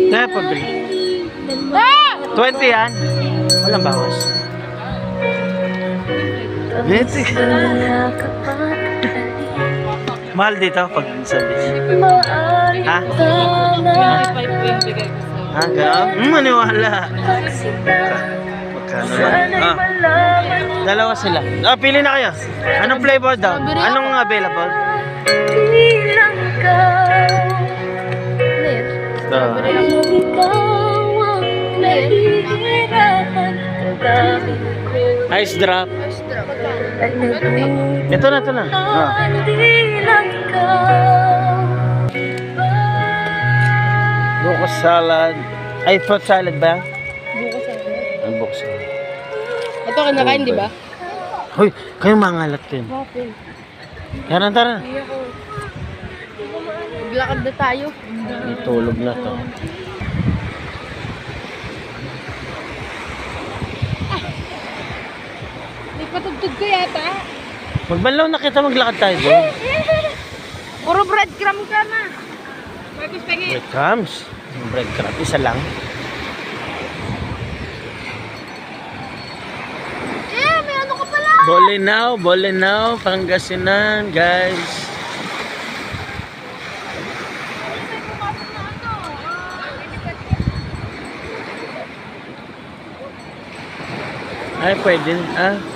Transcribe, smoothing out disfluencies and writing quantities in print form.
Kaya pabili. 20 yan. Walang bawas. 20. Mahal dito pag sa beach. Ha? Ha? Gano'n? Maniwala. Magkano lang? Ah. Dalawa sila. Ah, pili na kayo. Anong flavor daw? Anong available? Ice drop. Ito na, ito na. Ah. Buko salad. Ay, fruit salad ba? Buko salad. Ang buko salad. Ito kinakain, di ba? Hoy, kayo mangalat din. Waffle. Tara, tara. Maglakad na tayo. Tulog na to. May patugtog ko yata. Magbanlaw na kita, maglakad tayo doon. Puro breadcrumb ka na. Marcos pengi. Breadcrumbs. Breadcrumb, isa lang. May ano ka pala. Bolinao, Pangasinan, guys. Ay, pwede. Ah.